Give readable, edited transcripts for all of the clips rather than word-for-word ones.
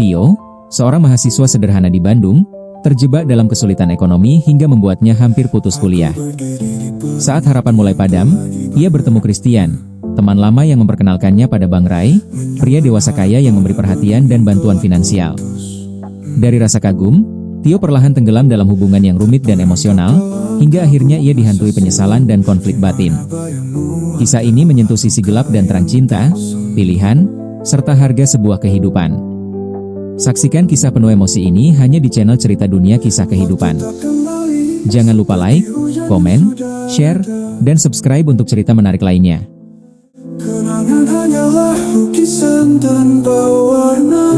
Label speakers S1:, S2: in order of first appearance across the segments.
S1: Tio, seorang mahasiswa sederhana di Bandung, terjebak dalam kesulitan ekonomi hingga membuatnya hampir putus kuliah. Saat harapan mulai padam, ia bertemu Christian, teman lama yang memperkenalkannya pada Bang Rai, pria dewasa kaya yang memberi perhatian dan bantuan finansial. Dari rasa kagum, Tio perlahan tenggelam dalam hubungan yang rumit dan emosional, hingga akhirnya ia dihantui penyesalan dan konflik batin. Kisah ini menyentuh sisi gelap dan terang cinta, pilihan, serta harga sebuah kehidupan. Saksikan kisah penuh emosi ini hanya di channel Cerita Dunia Kisah Kehidupan. Jangan lupa like, komen, share, dan subscribe untuk cerita menarik lainnya.
S2: Kenangan hanyalah lukisan tanpa warna.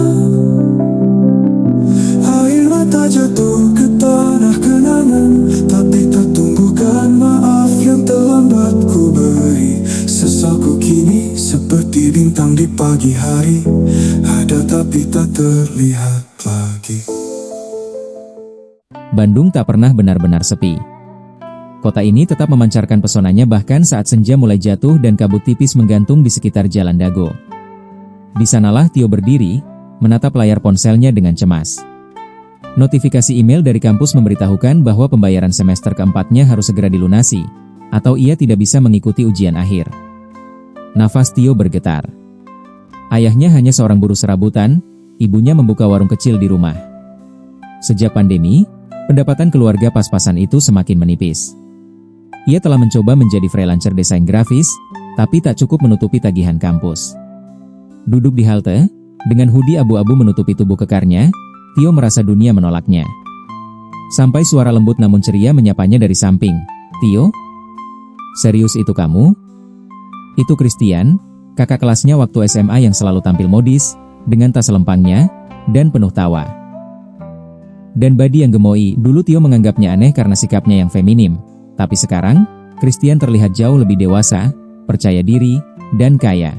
S2: Air mata jatuh ke tanah kenangan, tapi tak tumbuhkan maaf yang terlambat ku beri. Sesalku kini seperti bintang di pagi hari, ada tapi tak terlihat lagi.
S1: Bandung tak pernah benar-benar sepi. Kota ini tetap memancarkan pesonanya bahkan saat senja mulai jatuh dan kabut tipis menggantung di sekitar Jalan Dago. Di sanalah Tio berdiri, menatap layar ponselnya dengan cemas. Notifikasi email dari kampus memberitahukan bahwa pembayaran semester keempatnya harus segera dilunasi, atau ia tidak bisa mengikuti ujian akhir. Nafas Tio bergetar. Ayahnya hanya seorang buruh serabutan, ibunya membuka warung kecil di rumah. Sejak pandemi, pendapatan keluarga pas-pasan itu semakin menipis. Ia telah mencoba menjadi freelancer desain grafis, tapi tak cukup menutupi tagihan kampus. Duduk di halte, dengan hoodie abu-abu menutupi tubuh kekarnya, Tio merasa dunia menolaknya. Sampai suara lembut namun ceria menyapanya dari samping. "Tio? Serius itu kamu?" Itu Christian, kakak kelasnya waktu SMA yang selalu tampil modis, dengan tas lempangnya, dan penuh tawa. Dan body yang gemoy. Dulu Tio menganggapnya aneh karena sikapnya yang feminim. Tapi sekarang, Christian terlihat jauh lebih dewasa, percaya diri, dan kaya.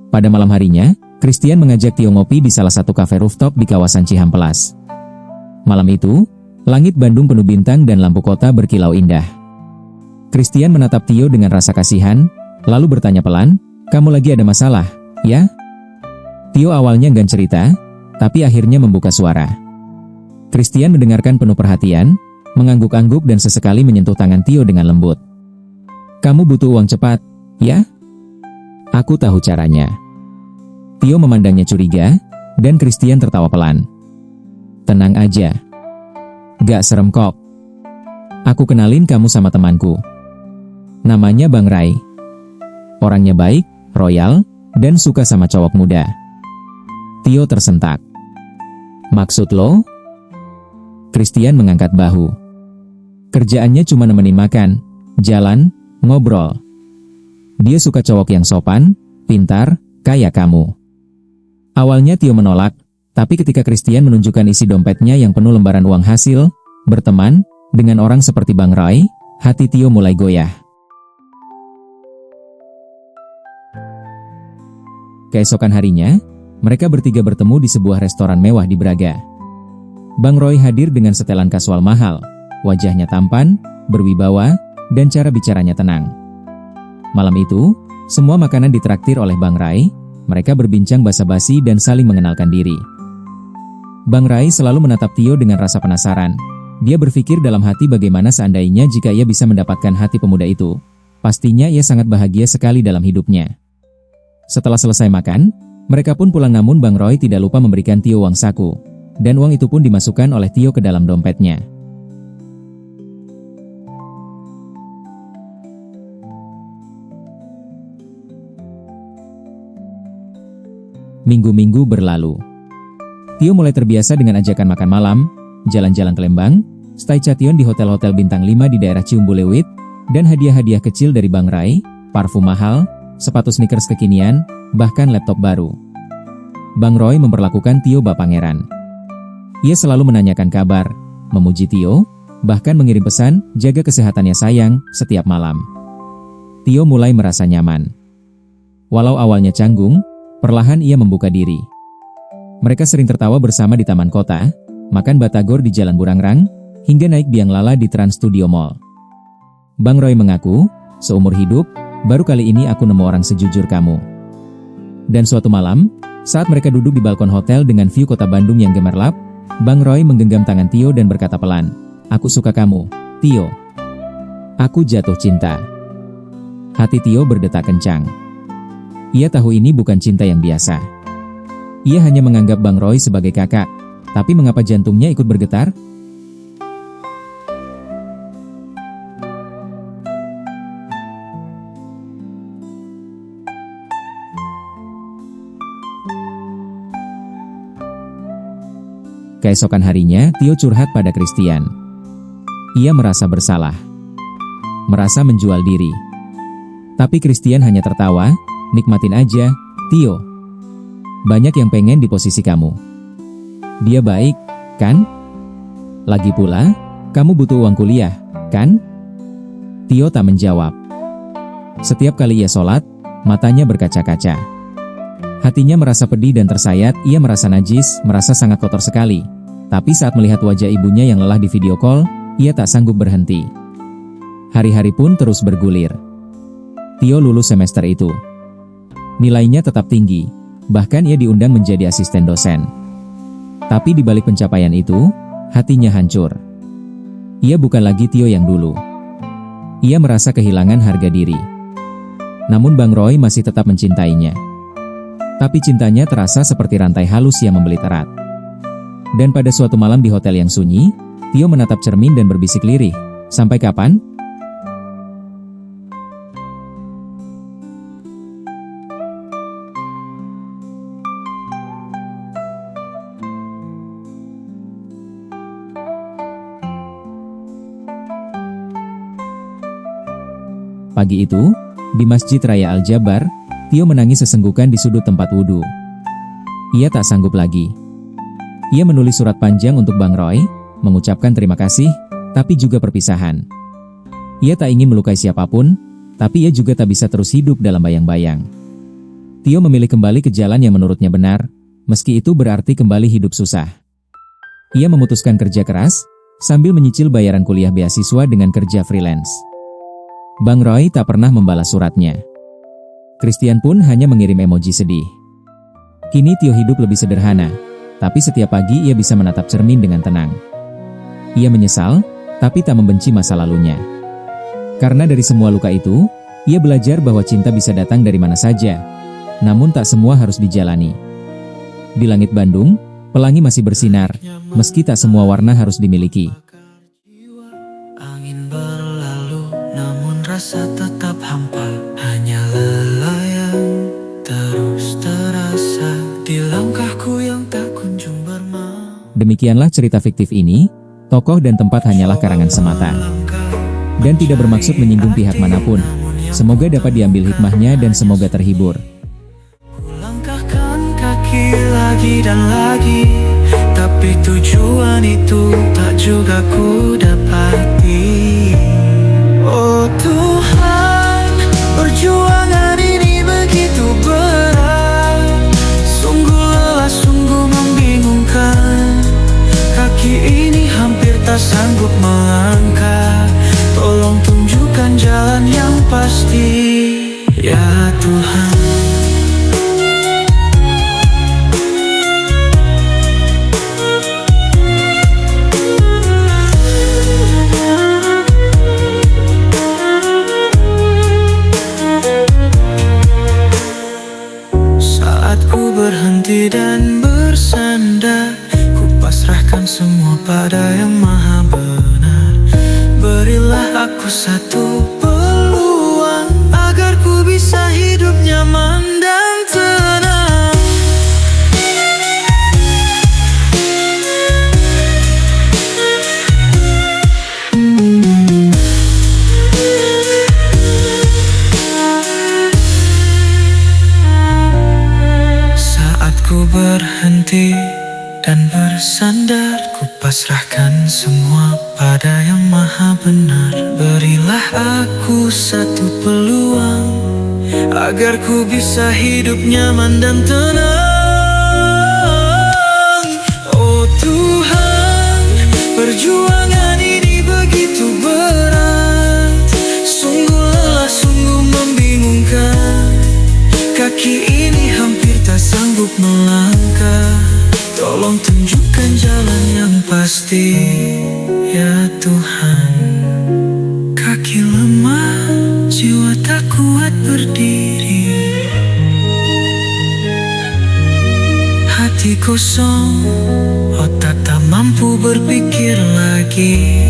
S1: Pada malam harinya, Christian mengajak Tio ngopi di salah satu kafe rooftop di kawasan Cihampelas. Malam itu, langit Bandung penuh bintang dan lampu kota berkilau indah. Christian menatap Tio dengan rasa kasihan, lalu bertanya pelan, "Kamu lagi ada masalah, ya?" Tio awalnya enggan cerita, tapi akhirnya membuka suara. Christian mendengarkan penuh perhatian, mengangguk-angguk dan sesekali menyentuh tangan Tio dengan lembut. "Kamu butuh uang cepat, ya? Aku tahu caranya." Tio memandangnya curiga, dan Christian tertawa pelan. "Tenang aja. Gak serem kok. Aku kenalin kamu sama temanku. Namanya Bang Rai. Orangnya baik, royal, dan suka sama cowok muda." Tio tersentak. "Maksud lo?" Christian mengangkat bahu. "Kerjaannya cuma nemenin makan, jalan, ngobrol. Dia suka cowok yang sopan, pintar, kayak kamu." Awalnya Tio menolak, tapi ketika Christian menunjukkan isi dompetnya yang penuh lembaran uang hasil, berteman dengan orang seperti Bang Rai, hati Tio mulai goyah. Keesokan harinya, mereka bertiga bertemu di sebuah restoran mewah di Braga. Bang Roy hadir dengan setelan kasual mahal, wajahnya tampan, berwibawa, dan cara bicaranya tenang. Malam itu, semua makanan ditraktir oleh Bang Rai, mereka berbincang basa-basi dan saling mengenalkan diri. Bang Rai selalu menatap Tio dengan rasa penasaran. Dia berpikir dalam hati bagaimana seandainya jika ia bisa mendapatkan hati pemuda itu. Pastinya ia sangat bahagia sekali dalam hidupnya. Setelah selesai makan, mereka pun pulang namun Bang Roy tidak lupa memberikan Tio uang saku. Dan uang itu pun dimasukkan oleh Tio ke dalam dompetnya. Minggu-minggu berlalu. Tio mulai terbiasa dengan ajakan makan malam, jalan-jalan ke Lembang, stay cation di hotel-hotel bintang 5 di daerah Ciumbuleuit, dan hadiah-hadiah kecil dari Bang Rai, parfum mahal, sepatu sneakers kekinian, bahkan laptop baru. Bang Roy memperlakukan Tio bak pangeran. Ia selalu menanyakan kabar, memuji Tio, bahkan mengirim pesan, "Jaga kesehatannya sayang," setiap malam. Tio mulai merasa nyaman. Walau awalnya canggung, perlahan ia membuka diri. Mereka sering tertawa bersama di taman kota, makan batagor di Jalan Burangrang, hingga naik biang lala di Trans Studio Mall. Bang Roy mengaku, seumur hidup, baru kali ini aku nemu orang sejujur kamu. Dan suatu malam, saat mereka duduk di balkon hotel dengan view kota Bandung yang gemerlap, Bang Roy menggenggam tangan Tio dan berkata pelan, "Aku suka kamu, Tio. Aku jatuh cinta." Hati Tio berdetak kencang. Ia tahu ini bukan cinta yang biasa. Ia hanya menganggap Bang Roy sebagai kakak, tapi mengapa jantungnya ikut bergetar? Keesokan harinya, Tio curhat pada Christian. Ia merasa bersalah, merasa menjual diri. Tapi Christian hanya tertawa, "Nikmatin aja, Tio. Banyak yang pengen di posisi kamu. Dia baik, kan? Lagi pula, kamu butuh uang kuliah, kan?" Tio tak menjawab. Setiap kali ia sholat, matanya berkaca-kaca. Hatinya merasa pedih dan tersayat, ia merasa najis, merasa sangat kotor sekali. Tapi saat melihat wajah ibunya yang lelah di video call, ia tak sanggup berhenti. Hari-hari pun terus bergulir. Tio lulus semester itu. Nilainya tetap tinggi, bahkan ia diundang menjadi asisten dosen. Tapi di balik pencapaian itu, hatinya hancur. Ia bukan lagi Tio yang dulu. Ia merasa kehilangan harga diri. Namun Bang Roy masih tetap mencintainya. Tapi cintanya terasa seperti rantai halus yang membelit erat. Dan pada suatu malam di hotel yang sunyi, Tio menatap cermin dan berbisik lirih, "Sampai kapan?" Pagi itu, di Masjid Raya Al-Jabar, Tio menangis sesenggukan di sudut tempat wudhu. Ia tak sanggup lagi. Ia menulis surat panjang untuk Bang Roy, mengucapkan terima kasih, tapi juga perpisahan. Ia tak ingin melukai siapapun, tapi ia juga tak bisa terus hidup dalam bayang-bayang. Tio memilih kembali ke jalan yang menurutnya benar, meski itu berarti kembali hidup susah. Ia memutuskan kerja keras, sambil menyicil bayaran kuliah beasiswa dengan kerja freelance. Bang Roy tak pernah membalas suratnya. Christian pun hanya mengirim emoji sedih. Kini Tio hidup lebih sederhana, tapi setiap pagi ia bisa menatap cermin dengan tenang. Ia menyesal, tapi tak membenci masa lalunya. Karena dari semua luka itu, ia belajar bahwa cinta bisa datang dari mana saja, namun tak semua harus dijalani. Di langit Bandung, pelangi masih bersinar, meski tak semua warna harus dimiliki.
S2: Angin berlalu, namun rasa tetap hampa. Hanya lelah yang terus terasa di langkahku yang tak kunjung bermau.
S1: Demikianlah cerita fiktif ini, tokoh dan tempat hanyalah karangan semata, dan tidak bermaksud menyinggung pihak manapun. Semoga dapat diambil hikmahnya dan semoga terhibur.
S2: Langkahkan kaki lagi dan lagi, tapi tujuan itu tak juga ku dapati. Oh Tuhan, perjuangan ini begitu berat, sungguh lelah, sungguh membingungkan. Kaki ini hampir tak sanggup melangkah, tolong tunjukkan jalan yang pasti, ya Tuhan. Berhenti dan bersandar, ku pasrahkan semua pada yang maha benar. Berilah aku satu peluang, agar ku bisa hidup nyaman dan tenang. Ku berhenti dan bersandar, ku pasrahkan semua pada yang maha benar. Berilah aku satu peluang, agar ku bisa hidup nyaman dan tenang. Oh Tuhan, perjuangan ya Tuhan. Kaki lemah, jiwa tak kuat berdiri, hati kosong, otak tak mampu berpikir lagi.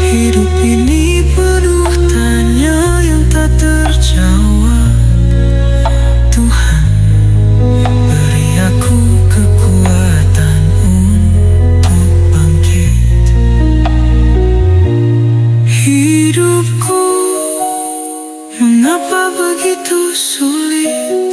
S2: Hidup ini penuh tanya yang tak terjawab. Tuhan, beri aku kekuatan untuk bangkit. Hidupku mengapa begitu sulit?